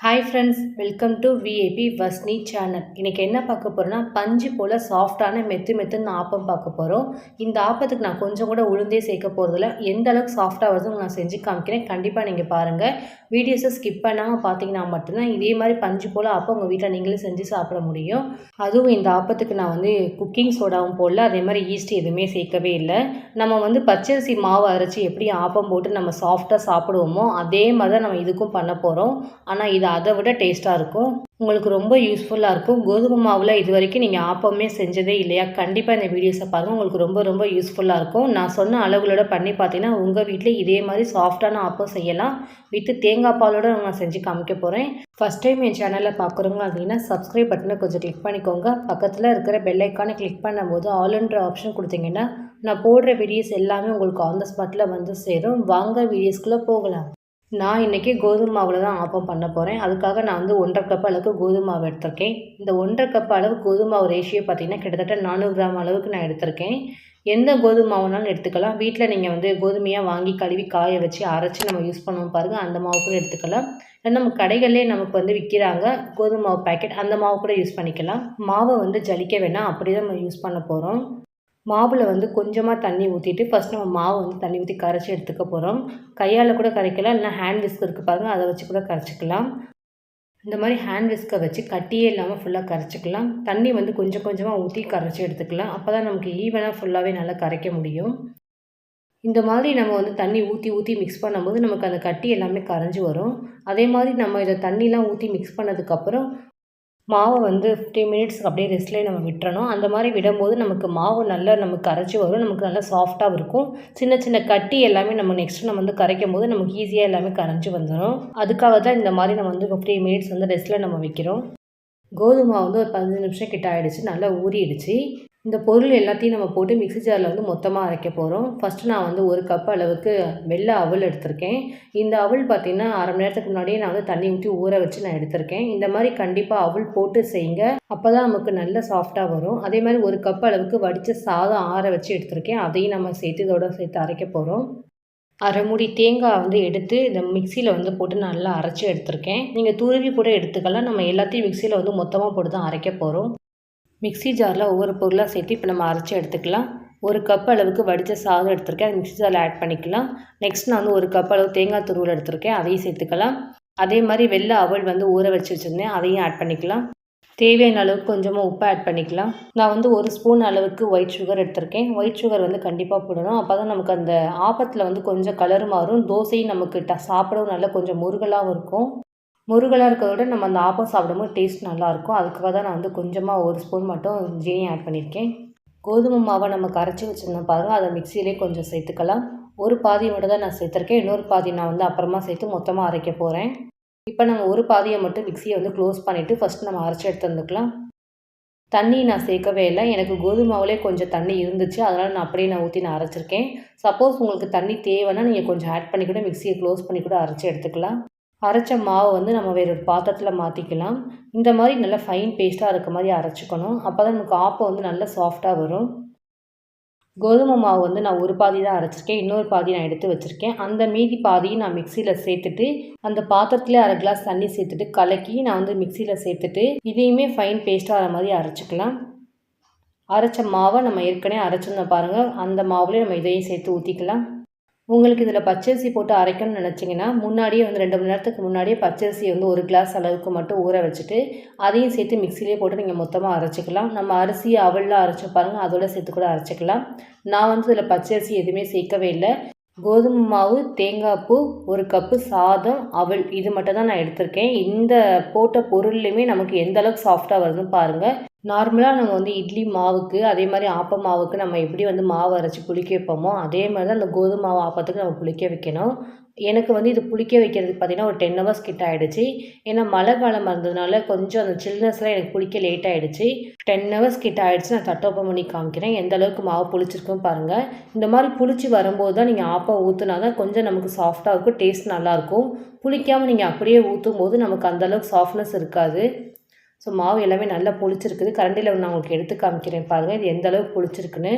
Hi friends, welcome to VAP வஸ்னி channel. இன்றைக்கி என்ன பார்க்க போகிறோன்னா, பஞ்சு போல் சாஃப்டான மெத்துன்னு ஆப்பம் பார்க்க போகிறோம். இந்த ஆப்பத்துக்கு நான் கொஞ்சம் கூட உளுந்தே சேர்க்க போகிறதில்ல. எந்த அளவுக்கு சாஃப்டாக வருதுன்னு நான் செஞ்சு காமிக்கிறேன். கண்டிப்பாக நீங்கள் பாருங்கள். வீடியோஸை ஸ்கிப் பண்ணாமல் பார்த்தீங்கன்னா மட்டும்தான் இதே மாதிரி பஞ்சு போல் ஆப்பம் உங்கள் வீட்டில் நீங்களே செஞ்சு சாப்பிட முடியும். அதுவும் இந்த ஆப்பத்துக்கு நான் குக்கிங் சோடாவும் போடல, அதே மாதிரி ஈஸ்ட் எதுவுமே சேர்க்கவே இல்லை. நம்ம பச்சரிசி மாவு அரைச்சி எப்படி ஆப்பம் போட்டு நம்ம சாஃப்டாக சாப்பிடுவோமோ அதே மாதிரி தான் நம்ம இதுக்கும் பண்ண போகிறோம். ஆனால் இது அதை விட டேஸ்ட்டாக இருக்கும். உங்களுக்கு ரொம்ப யூஸ்ஃபுல்லாக இருக்கும். கோதுமை மாவில் இது வரைக்கும் நீங்கள் ஆப்பமே செஞ்சதே இல்லையா? கண்டிப்பாக இந்த வீடியோஸை பாருங்கள். உங்களுக்கு ரொம்ப யூஸ்ஃபுல்லாக இருக்கும். நான் சொன்ன அளவுகளோட பண்ணி பார்த்தீங்கன்னா உங்கள் வீட்டில் இதே மாதிரி சாஃப்டான ஆப்பம் செய்யலாம். வித்து தேங்காய் பாலோடு நான் செஞ்சு காமிக்க போகிறேன். ஃபஸ்ட் டைம் என் சேனலில் பார்க்குறவங்க அப்படின்னா சப்ஸ்கிரைப் பட்டனை கொஞ்சம் கிளிக் பண்ணிக்கோங்க. பக்கத்தில் இருக்கிற பெல் ஐக்கானை கிளிக் பண்ணும்போது ஆல்ன்ற ஆப்ஷன் கொடுத்தீங்கன்னா நான் போடுற வீடியோஸ் எல்லாமே உங்களுக்கு ஆன் த ஸ்பாட்டில் வந்து சேரும். வாங்க வீடியோஸ்குள்ளே போகலாம். நான் இன்றைக்கி கோதுமை மாவில் தான் ஆப்பம் பண்ண போகிறேன். அதுக்காக நான் 1.5 கப் அளவுக்கு கோதுமை மாவு எடுத்திருக்கேன். இந்த 1.5 கப் அளவு கோதுமை மாவு ரேஷியோ பார்த்திங்கன்னா கிட்டத்தட்ட 400 கிராம் அளவுக்கு நான் எடுத்திருக்கேன். எந்த கோதுமை மாவுனாலும் எடுத்துக்கலாம். வீட்டில் நீங்கள் கோதுமையாக வாங்கி கழுவி காய வச்சு அரைச்சி நம்ம யூஸ் பண்ணுவோம் பாருங்கள், அந்த மாவு கூட எடுத்துக்கலாம். நம்ம கடைகளிலே நமக்கு விற்கிறாங்க கோதுமை மாவு பேக்கெட், அந்த மாவு கூட யூஸ் பண்ணிக்கலாம். மாவை ஜலிக்க வேணாம், அப்படி தான் நம்ம யூஸ் பண்ண போகிறோம். மாவில் கொஞ்சமாக தண்ணி ஊற்றிட்டு ஃபஸ்ட் நம்ம மாவு தண்ணி ஊற்றி கரைச்சி எடுத்துக்க போகிறோம். கையால் கூட கரைக்கலாம், இல்லைனா ஹேண்ட் விஸ்க் இருக்குது பாருங்கள், அதை வச்சு கூட கரைச்சிக்கலாம். இந்த மாதிரி ஹேண்ட் விஸ்கை வச்சு கட்டியே இல்லாமல் ஃபுல்லாக கரைச்சிக்கலாம். தண்ணி கொஞ்சம் கொஞ்சமாக ஊற்றி கரைச்சி எடுத்துக்கலாம். அப்போ தான் நமக்கு ஈவனாக ஃபுல்லாகவே நல்லா கரைக்க முடியும். இந்த மாதிரி நம்ம தண்ணி ஊற்றி மிக்ஸ் பண்ணும்போது நமக்கு அந்த கட்டி எல்லாமே கரைஞ்சி வரும். அதே மாதிரி நம்ம இதை தண்ணிலாம் ஊற்றி மிக்ஸ் பண்ணதுக்கப்புறம் மாவை 15 மினிட்ஸ்க்கு அப்படியே ரெஸ்ட்லேயே நம்ம விட்டுறணும். அந்த மாதிரி விடும்போது நமக்கு மாவு நல்லா நமக்கு கரைச்சி வரும். நமக்கு நல்லா சாஃப்டாக இருக்கும். சின்ன கட்டி எல்லாமே நம்ம நெக்ஸ்ட்டு நம்ம கரைக்கும் போது நமக்கு ஈஸியாக எல்லாமே கரைஞ்சி வந்துடும். அதுக்காக தான் இந்த மாதிரி நம்ம 15 மினிட்ஸ் ரெஸ்ட்டில் நம்ம வைக்கிறோம். கோதுமை மாவு ஒரு 15 நிமிஷம் கிட்ட ஆகிடுச்சு, நல்லா ஊறிடுச்சு. இந்த பொருள் எல்லாத்தையும் நம்ம போட்டு மிக்ஸி ஜாரில் மொத்தமாக அரைக்க போகிறோம். ஃபஸ்ட்டு நான் 1 கப் அளவுக்கு வெள்ளை அவல் எடுத்திருக்கேன். இந்த அவல் பார்த்திங்கன்னா அரை மணி நேரத்துக்கு முன்னாடியே நான் தண்ணி ஊற்றி ஊற வச்சு நான் எடுத்திருக்கேன். இந்த மாதிரி கண்டிப்பாக அவல் போட்டு செய்யுங்க, அப்போ தான் நமக்கு நல்ல சாஃப்டாக வரும். அதே மாதிரி 1 கப் அளவுக்கு வடித்த சாதம் ஆற வச்சு எடுத்திருக்கேன். அதையும் நம்ம இதோட சேர்த்து அரைக்க போகிறோம். அரை மூடி தேங்காய் எடுத்து இந்த மிக்சியில் போட்டு நல்லா அரைச்சி எடுத்திருக்கேன். நீங்கள் துருவி கூட எடுத்துக்கலாம். நம்ம எல்லாத்தையும் மிக்சியில் மொத்தமாக போட்டு தான் அரைக்க போகிறோம். மிக்ஸி ஜாரில் ஒவ்வொரு பொருளாக சேர்த்து இப்போ நம்ம அரைச்சி எடுத்துக்கலாம். 1 கப் அளவுக்கு வடித்த சாதம் எடுத்திருக்கேன், அது மிக்ஸி ஜாரில் ஆட் பண்ணிக்கலாம். நெக்ஸ்ட் நான் 1 கப் அளவு தேங்காய் துருவல் எடுத்திருக்கேன், அதையும் சேர்த்துக்கலாம். அதே மாதிரி வெள்ளை அவல் ஊற வச்சு வச்சுருந்தேன், அதையும் ஆட் பண்ணிக்கலாம். தேவையான அளவுக்கு கொஞ்சமாக உப்பு ஆட் பண்ணிக்கலாம். நான் 1 ஸ்பூன் அளவுக்கு ஒயிட் சுகர் எடுத்திருக்கேன். ஒயிட் சுகர் கண்டிப்பாக போடணும். அப்போ தான் நமக்கு அந்த ஆப்பத்தில் கொஞ்சம் கலர் மாறும். தோசையும் நமக்கு சாப்பிடவும் நல்லா கொஞ்சம் முருகலாகவும் இருக்கும். முருகலாக இருக்கிறத விட நம்ம அந்த ஆப்பம் சாப்பிடும்போது டேஸ்ட் நல்லாயிருக்கும். அதுக்காக தான் நான் கொஞ்சமாக 1 ஸ்பூன் மட்டும் ஜீனி ஆட் பண்ணியிருக்கேன். கோதுமை மாவை நம்ம கரைச்சி வச்சுருந்தோம் பாருங்கள், அதை மிக்சியிலே கொஞ்சம் சேர்த்துக்கலாம். ஒரு பாதி மட்டும் தான் நான் சேர்த்துருக்கேன். இன்னொரு பாதி நான் அப்புறமா சேர்த்து மொத்தமாக அரைக்க போகிறேன். இப்போ நம்ம ஒரு பாதியை மட்டும் மிக்சியை க்ளோஸ் பண்ணிவிட்டு ஃபஸ்ட்டு நம்ம அரைச்சி எடுத்து வந்துக்கலாம். தண்ணி நான் சேர்க்கவே இல்லை. எனக்கு கோதுமை மாவுலே கொஞ்சம் தண்ணி இருந்துச்சு, அதனால் நான் அப்படியே ஊற்றி அரைச்சிருக்கேன். சப்போஸ் உங்களுக்கு தண்ணி தேவைன்னா நீங்கள் கொஞ்சம் ஆட் பண்ணி கூட மிக்சியை க்ளோஸ் பண்ணி கூட அரைச்சி எடுத்துக்கலாம். அரைச்ச மாவை நம்ம வேறு ஒரு பாத்திரத்தில் மாற்றிக்கலாம். இந்த மாதிரி நல்லா ஃபைன் பேஸ்ட்டாக இருக்க மாதிரி அரைச்சிக்கணும். அப்போ தான் நமக்கு ஆப்பம் நல்லா சாஃப்டாக வரும். கோதுமை மாவு நான் ஒரு பாதி தான் அரைச்சிருக்கேன், இன்னொரு பாதி நான் எடுத்து வச்சுருக்கேன். அந்த மீதி பாதியும் நான் மிக்சியில் சேர்த்துட்டு அந்த பாத்திரத்துலேயே அரை கிளாஸ் தண்ணி சேர்த்துட்டு கலக்கி நான் மிக்சியில் சேர்த்துட்டு இதையுமே ஃபைன் பேஸ்ட்டாக ஆகிற மாதிரி அரைச்சிக்கலாம். அரைச்ச மாவை நம்ம ஏற்கனவே அரைச்சிருந்தோம் பாருங்கள், அந்த மாவுலேயே நம்ம இதையும் சேர்த்து ஊற்றிக்கலாம். உங்களுக்கு இதில் பச்சரிசி போட்டு அரைக்கணும்னு நினச்சிங்கன்னா முன்னாடியே 2 மணி நேரத்துக்கு முன்னாடியே பச்சரிசியை 1 கிளாஸ் அளவுக்கு மட்டும் ஊற வச்சுட்டு அதையும் சேர்த்து மிக்சிலே போட்டு நீங்கள் மொத்தமாக அரைச்சிக்கலாம். நம்ம அரிசி அவல்லாம் அரைச்சி பாருங்கள், அதோட சேர்த்து கூட அரைச்சிக்கலாம். நான் இதில் பச்சரிசி எதுவுமே சேர்க்கவே இல்லை. கோதுமை மாவு, தேங்காய் பூ, 1 கப்பு சாதம், அவல், இது மட்டும் தான் நான் எடுத்திருக்கேன். இந்த போட்ட பொருள்லையுமே நமக்கு எந்த அளவுக்கு சாஃப்டாக வருதுன்னு பாருங்கள். நார்மலாக நம்ம இட்லி மாவுக்கு அதே மாதிரி ஆப்ப மாவுக்கு நம்ம எப்படி மாவு அரைச்சி புளிக்க வைப்போமோ அதே மாதிரி தான் அந்த கோதுமை மாவு ஆப்பத்துக்கு நம்ம புளிக்க வைக்கணும். எனக்கு இது புளிக்க வைக்கிறதுக்கு பார்த்திங்கன்னா ஒரு 10 ஹவர்ஸ் கிட்ட ஆகிடுச்சு. ஏன்னா மழை காலம் இருந்ததுனால கொஞ்சம் அந்த சில்னஸில் எனக்கு புளிக்க லேட் ஆகிடுச்சு. 10 ஹவர்ஸ் கிட்ட ஆகிடுச்சு. நான் தட்டு ஓப்பன் பண்ணி காமிக்கிறேன் எந்த அளவுக்கு மாவு புளிச்சிருக்குன்னு பாருங்கள். இந்த மாதிரி புளிச்சு வரும்போது தான் நீங்கள் ஆப்பம் ஊற்றுனா தான் கொஞ்சம் நமக்கு சாஃப்டாக இருக்கும், டேஸ்ட் நல்லாயிருக்கும். புளிக்காமல் நீங்கள் அப்படியே ஊற்றும் போது நமக்கு அந்தளவுக்கு சாஃப்ட்னஸ் இருக்காது. ஸோ மாவு எல்லாமே நல்லா புளிச்சிருக்குது. கரண்டியில் நான் உங்களுக்கு எடுத்து காமிக்கிறேன் பாருங்கள், இது எந்த அளவுக்கு புளிச்சிருக்குன்னு.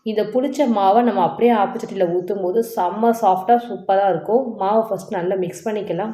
இந்த புளிச்ச மாவை நம்ம அப்படியே ஆப்பச்சட்டியில் ஊற்றும் போது செம்ம சாஃப்டாக சூப்பராக இருக்கும். மாவை ஃபஸ்ட் நல்லா மிக்ஸ் பண்ணிக்கலாம்.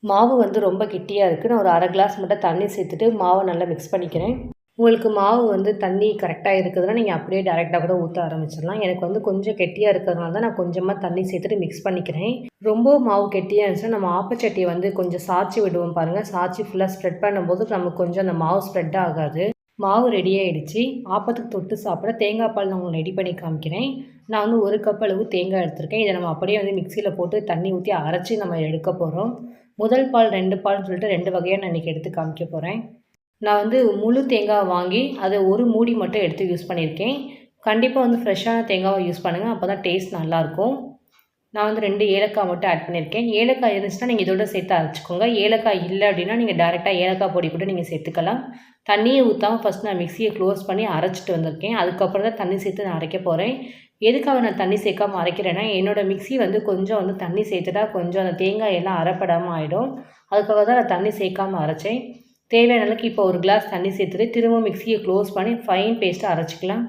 மாவு வந்து ரொம்ப கெட்டியாக இருக்குது. நான் ஒரு 1/2 கிளாஸ் மட்டும் தண்ணி சேர்த்துட்டு மாவை நல்லா மிக்ஸ் பண்ணிக்கிறேன். உங்களுக்கு மாவு வந்து தண்ணி கரெக்டாக இருக்குதுன்னா, நீங்கள் அப்படியே டேரெக்டாக கூட ஊற்ற ஆரம்பிச்சிடலாம். எனக்கு வந்து கொஞ்சம் கெட்டியாக இருக்கிறதுனால தான் நான் கொஞ்சமாக தண்ணி சேர்த்துட்டு மிக்ஸ் பண்ணிக்கிறேன். ரொம்ப மாவு கெட்டியாக இருந்துச்சுன்னா, நம்ம ஆப்பச்சட்டியை வந்து கொஞ்சம் சாய்ச்சி விடுவோம் பாருங்கள். சாய்ச்சி ஃபுல்லாக ஸ்ப்ரெட் பண்ணும்போது நமக்கு கொஞ்சம் அந்த மாவு ஸ்ப்ரெட் ஆகாது. மாவு ரெடி ஆகிடுச்சு. ஆப்பத்துக்கு தொட்டு சாப்பிட தேங்காய் பால் நான் உங்களுக்கு ரெடி பண்ணி காமிக்கிறேன். நான் வந்து 1 கப் அளவு தேங்காய் எடுத்திருக்கேன். இதை நம்ம அப்படியே வந்து மிக்சியில் போட்டு தண்ணி ஊற்றி அரைச்சி நம்ம எடுக்க போகிறோம். முதல் பால் 2 பால்னு சொல்லிட்டு 2 வகையாக நான் இன்றைக்கி எடுத்து காமிக்க போகிறேன். நான் வந்து முழு தேங்காய் வாங்கி அதை ஒரு மூடி மட்டும் எடுத்து யூஸ் பண்ணியிருக்கேன். கண்டிப்பாக வந்து ஃப்ரெஷ்ஷான தேங்காவை யூஸ் பண்ணுங்கள். அப்போ தான் டேஸ்ட் நல்லாயிருக்கும். நான் வந்து 2 ஏலக்காய் மட்டும் ஆட் பண்ணியிருக்கேன். ஏலக்காய் இருந்துச்சுன்னா நீங்கள் இதோட சேர்த்து அரைச்சிக்கோங்க. ஏலக்காய் இல்லை அப்படின்னா நீங்கள் டேரெக்டாக ஏலக்காய் பொடி கூட நீங்கள் சேர்த்துக்கலாம். தண்ணியை ஊற்றாமல் ஃபஸ்ட் நான் மிக்சியை க்ளோஸ் பண்ணி அரைச்சிட்டு வந்திருக்கேன். அதுக்கப்புறம் தான் தண்ணி சேர்த்து நான் அரைக்க போகிறேன். எதுக்காக நான் தண்ணி சேர்க்காமல் அரைக்கிறேன்னா, என்னோடய மிக்ஸி வந்து கொஞ்சம் வந்து தண்ணி சேர்த்துட்டா கொஞ்சம் அந்த தேங்காய் எல்லாம் அரைப்படாமல் ஆகிடும். அதுக்காக தான் நான் தண்ணி சேர்க்காமல் அரைச்சேன். தேவையான அளவுக்கு இப்போ 1 கிளாஸ் தண்ணி சேர்த்துட்டு திரும்ப மிக்ஸியை க்ளோஸ் பண்ணி ஃபைன் பேஸ்ட்டாக அரைச்சிக்கலாம்.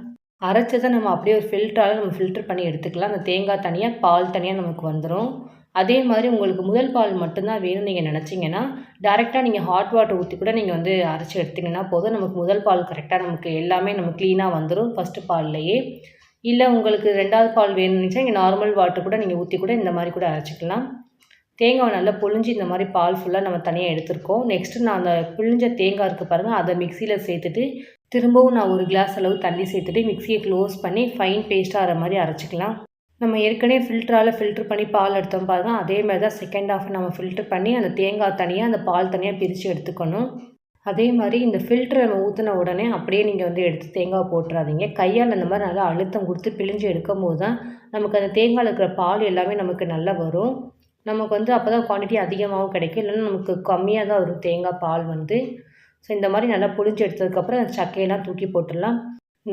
அரைச்சதை நம்ம அப்படியே ஒரு ஃபில்டரால் நம்ம ஃபில்டர் பண்ணி எடுத்துக்கலாம். அந்த தேங்காய் தனியாக, பால் தனியாக நமக்கு வந்துடும். அதே மாதிரி உங்களுக்கு முதல் பால் மட்டும்தான் வேணும்னு நீங்கள் நினச்சிங்கன்னா, டேரெக்டாக நீங்கள் ஹாட் வாட்டர் ஊற்றி கூட நீங்கள் வந்து அரைச்சி எடுத்திங்கன்னா போதும். நமக்கு முதல் பால் கரெக்டாக நமக்கு எல்லாமே நம்ம க்ளீனாக வந்துடும் ஃபஸ்ட்டு பால்லையே. இல்லை உங்களுக்கு 2வது பால் வேணும்னு நினச்சா நீங்கள் நார்மல் வாட்டர் கூட நீங்கள் ஊற்றி கூட இந்த மாதிரி கூட அரைச்சிக்கலாம். தேங்காவை நல்லா புழிஞ்சு இந்த மாதிரி பால் ஃபுல்லாக நம்ம தனியாக எடுத்துருக்கோம். நெக்ஸ்ட்டு நான் அந்த புழிஞ்ச தேங்காய் இருக்குது பாருங்கள், அதை மிக்சியில் சேர்த்துட்டு திரும்பவும் நான் 1 கிளாஸ் அளவு தண்ணி சேர்த்துட்டு மிக்சியை க்ளோஸ் பண்ணி ஃபைன் பேஸ்ட்டாக ஆகிற மாதிரி அரைச்சிக்கலாம். நம்ம ஏற்கனவே ஃபில்ட்ரு பண்ணி பால் எடுத்தோம் பாருங்கள், அதே மாதிரி தான் செகண்ட் ஹாஃப் நம்ம ஃபில்டர் பண்ணி அந்த தேங்காய் தனியாக அந்த பால் தனியாக பிரித்து எடுத்துக்கணும். அதே மாதிரி இந்த ஃபில்ட்ரு நம்ம ஊற்றின உடனே அப்படியே நீங்கள் வந்து எடுத்து தேங்காய் போட்டுறாதீங்க. கையால் அந்த மாதிரி நல்லா அழுத்தம் கொடுத்து பிழிஞ்சு எடுக்கும்போது தான் நமக்கு அந்த தேங்காயில் இருக்கிற பால் எல்லாமே நமக்கு நல்லா வரும். நமக்கு வந்து அப்போ தான் குவான்டிட்டி அதிகமாகவும் கிடைக்கும். இல்லைன்னா நமக்கு கம்மியாக தான் வரும் தேங்காய் பால் வந்து. ஸோ இந்த மாதிரி நல்லா புழிஞ்சு எடுத்ததுக்கப்புறம் அந்த சக்கையெல்லாம் தூக்கி போட்டுடலாம்.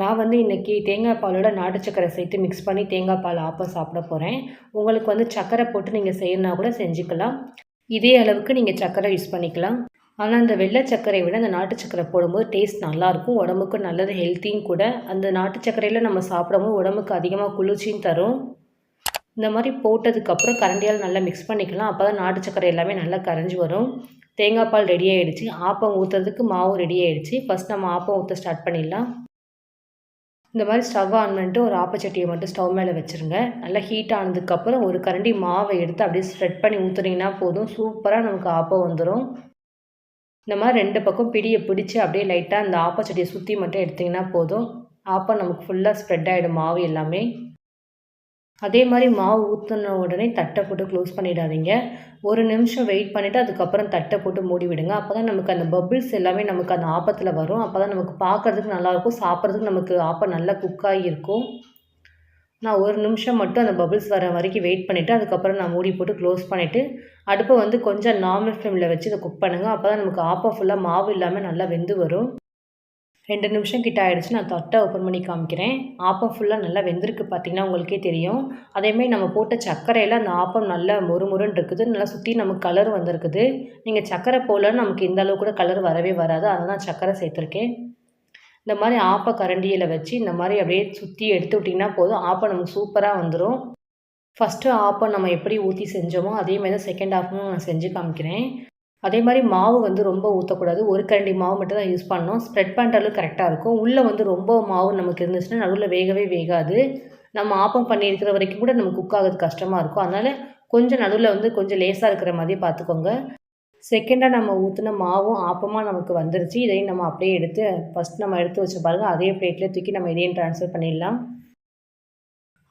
நான் வந்து இன்றைக்கி தேங்காய் பாலோட நாட்டு சக்கரை சேர்த்து மிக்ஸ் பண்ணி தேங்காய் பால் ஆப்பம் சாப்பிட போகிறேன். உங்களுக்கு வந்து சக்கரை போட்டு நீங்கள் செய்யணுன்னா கூட செஞ்சுக்கலாம். இதே அளவுக்கு நீங்கள் சக்கரை யூஸ் பண்ணிக்கலாம். ஆனால் இந்த வெள்ளை சர்க்கரையை விட அந்த நாட்டு சர்க்கரை போடும்போது டேஸ்ட் நல்லாயிருக்கும். உடம்புக்கு நல்லது, ஹெல்த்தியும் கூட. அந்த நாட்டு சர்க்கரையில் நம்ம சாப்பிடும்போது உடம்புக்கு அதிகமாக குளிர்ச்சியும் தரும். இந்த மாதிரி போட்டதுக்கப்புறம் கரண்டியால் நல்லா மிக்ஸ் பண்ணிக்கலாம். அப்போ தான் நாட்டு சர்க்கரை எல்லாமே நல்லா கரைஞ்சி வரும். தேங்காய் பால் ரெடி ஆகிடுச்சு. ஆப்பம் ஊற்றுறதுக்கு மாவு ரெடி ஆகிடுச்சு. ஃபஸ்ட் நம்ம ஆப்பம் ஊற்ற ஸ்டார்ட் பண்ணிடலாம். இந்த மாதிரி ஸ்டவ் ஆன் பண்ணிட்டு ஒரு ஆப்பச்சட்டியை மட்டும் ஸ்டவ் மேலே வச்சுருங்க. நல்லா ஹீட் ஆனதுக்கப்புறம் ஒரு கரண்டி மாவை எடுத்து அப்படியே ஸ்ப்ரெட் பண்ணி ஊற்றுனீங்கன்னா போதும். சூப்பராக நமக்கு ஆப்பம் வந்துடும். இந்த மாதிரி 2 பக்கம் பிடியை பிடிச்சி அப்படியே லைட்டாக அந்த ஆப்பச்சட்டியை சுற்றி மட்டும் எடுத்திங்கன்னா போதும். ஆப்பம் நமக்கு ஃபுல்லாக ஸ்ப்ரெட் ஆகிடும் மாவு எல்லாமே. அதே மாதிரி மாவு ஊற்றின உடனே தட்டை போட்டு க்ளோஸ் பண்ணிடாதீங்க. 1 நிமிஷம் வெயிட் பண்ணிவிட்டு அதுக்கப்புறம் தட்டை போட்டு மூடி விடுங்க. அப்போ தான் நமக்கு அந்த பபிள்ஸ் எல்லாமே நமக்கு அந்த ஆப்பத்தில் வரும். அப்போ தான் நமக்கு பார்க்குறதுக்கு நல்லாயிருக்கும், சாப்பிட்றதுக்கு நமக்கு ஆப்பம் நல்லா குக்காகி இருக்கும். நான் 1 நிமிஷம் மட்டும் அந்த பபிள்ஸ் வர வரைக்கும் வெயிட் பண்ணிவிட்டு அதுக்கப்புறம் நான் மூடி போட்டு க்ளோஸ் பண்ணிவிட்டு அடுப்பை வந்து கொஞ்சம் நார்மல் ஃப்ளேமில் வச்சு இதை குக் பண்ணுங்கள். அப்போ தான் நமக்கு ஆப்பம் ஃபுல்லாக மாவு இல்லாமல் நல்லா வெந்து வரும். 2 நிமிஷம் கிட்ட ஆகிடுச்சு. நான் தட்டை ஓப்பன் பண்ணி காமிக்கிறேன். ஆப்பம் ஃபுல்லாக நல்லா வெந்திருக்கு, பார்த்திங்கன்னா உங்களுக்கே தெரியும். அதேமாதிரி நம்ம போட்ட சர்க்கரையில் அந்த ஆப்பம் நல்லா மொறுமொறுன்னு இருக்குது. நல்லா சுற்றி நமக்கு கலர் வந்திருக்குது. நீங்கள் சர்க்கரை போடலன்னு நமக்கு இந்த அளவு கூட கலர் வரவே வராது. அதனால் நான் சர்க்கரை சேர்த்துருக்கேன். இந்த மாதிரி ஆப்ப கரண்டியில் வச்சு இந்த மாதிரி அப்படியே சுற்றி எடுத்து விட்டிங்கன்னா போதும். ஆப்பம் நமக்கு சூப்பராக வந்துடும். ஃபஸ்ட்டு ஆப்பம் நம்ம எப்படி ஊற்றி செஞ்சோமோ அதே மாதிரி தான் செகண்ட் ஹாஃபும் நான் செஞ்சு காமிக்கிறேன். அதே மாதிரி மாவு வந்து ரொம்ப ஊற்றக்கூடாது. 1 கரண்டி மாவு மட்டும் தான் யூஸ் பண்ணணும். ஸ்ப்ரெட் பண்ணுற அளவுக்கு கரெக்டாக இருக்கும். உள்ளே வந்து ரொம்ப மாவு நமக்கு இருந்துச்சுன்னா நடுவில் வேகவே வேகாது. நம்ம ஆப்பம் பண்ணியிருக்கிற வரைக்கும் கூட நமக்கு குக் ஆகிறது கஷ்டமாக இருக்கும். அதனால் கொஞ்சம் நடுவில் வந்து கொஞ்சம் லேசாக இருக்கிற மாதிரி பார்த்துக்கோங்க. செகண்டாக நம்ம ஊற்றின மாவும் ஆப்பமாக நமக்கு வந்துருச்சு. இதையும் நம்ம அப்படியே எடுத்து ஃபஸ்ட் நம்ம எடுத்து வச்ச பாருங்கள், அதே பிளேட்டில் தூக்கி நம்ம இதையும் ட்ரான்ஸ்ஃபர் பண்ணிடலாம்.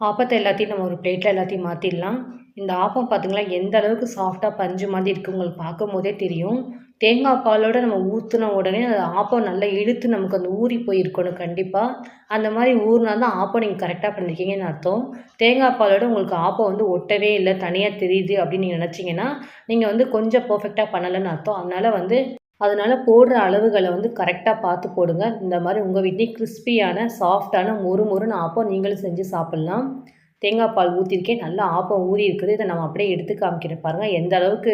ஆப்பத்தை எல்லாத்தையும் நம்ம ஒரு பிளேட்டில் எல்லாத்தையும் மாற்றிடலாம். இந்த ஆப்பம் பார்த்திங்களா எந்த அளவுக்கு சாஃப்டாக பஞ்சு மாதிரி இருக்குது, உங்களுக்கு பார்க்கும் போதே தெரியும். தேங்காய் பாலோடு நம்ம ஊற்றின உடனே அந்த ஆப்பம் நல்லா இழுத்து நமக்கு அந்த ஊறி போயிருக்கணும் கண்டிப்பாக. அந்த மாதிரி ஊறினா தான் ஆப்பம் நீங்கள் கரெக்டாக பண்ணியிருக்கீங்கன்னு அர்த்தம். தேங்காய் பாலோடு உங்களுக்கு ஆப்பம் வந்து ஒட்டவே இல்லை, தனியாக தெரியுது அப்படின்னு நீங்கள் நினச்சிங்கன்னா நீங்கள் வந்து கொஞ்சம் பர்ஃபெக்டாக பண்ணலைன்னு அர்த்தம். அதனால் போடுற அளவுகளை வந்து கரெக்டாக பார்த்து போடுங்க. இந்த மாதிரி உங்கள் வீட்லேயே கிறிஸ்பியான சாஃப்டான மொறுமொறுன்னு ஆப்பம் நீங்களும் செஞ்சு சாப்பிட்லாம். தேங்காய் பால் ஊற்றிருக்கேன், நல்லா ஆப்பம் ஊறி இருக்குது. இதை நம்ம அப்படியே எடுத்து காமிக்கிறேன் பாருங்கள் எந்த அளவுக்கு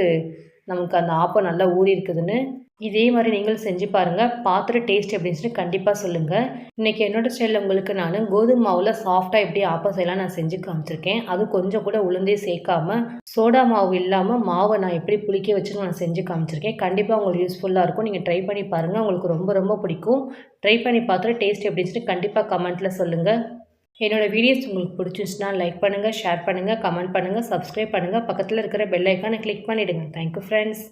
நமக்கு அந்த ஆப்பம் நல்லா ஊறி இருக்குதுன்னு. இதே மாதிரி நீங்களும் செஞ்சு பாருங்கள். பார்த்துட்டு டேஸ்ட் எப்படி இருந்துச்சுன்னு கண்டிப்பாக சொல்லுங்கள். இன்றைக்கி என்னோட ஸ்டைலில் உங்களுக்கு நான் கோதுமை மாவில் சாஃப்டாக எப்படி ஆப்பம் செய்யலாம் நான் செஞ்சு காமிச்சிருக்கேன். அதுவும் கொஞ்சம் கூட உளுந்தே சேர்க்காம சோடா மாவு இல்லாமல் மாவை நான் எப்படி புளிக்க வச்சு நான் செஞ்சு காமிச்சிருக்கேன். கண்டிப்பாக உங்களுக்கு யூஸ்ஃபுல்லாக இருக்கும். நீங்கள் ட்ரை பண்ணி பாருங்கள். உங்களுக்கு ரொம்ப ரொம்ப பிடிக்கும். ட்ரை பண்ணி பார்த்துட்டு டேஸ்ட் எப்படி இருந்துச்சுன்னு கண்டிப்பாக கமெண்ட்டில் சொல்லுங்கள். என்னோட வீடியோஸ் உங்களுக்கு பிடிச்சிருந்துச்சுன்னா லைக் பண்ணுங்கள், ஷேர் பண்ணுங்கள், கமெண்ட் பண்ணுங்கள், சப்ஸ்கிரைப் பண்ணுங்கள். பக்கத்தில் இருக்கிற பெல் ஐக்கானை கிளிக் பண்ணிவிடுங்க. Thank you friends.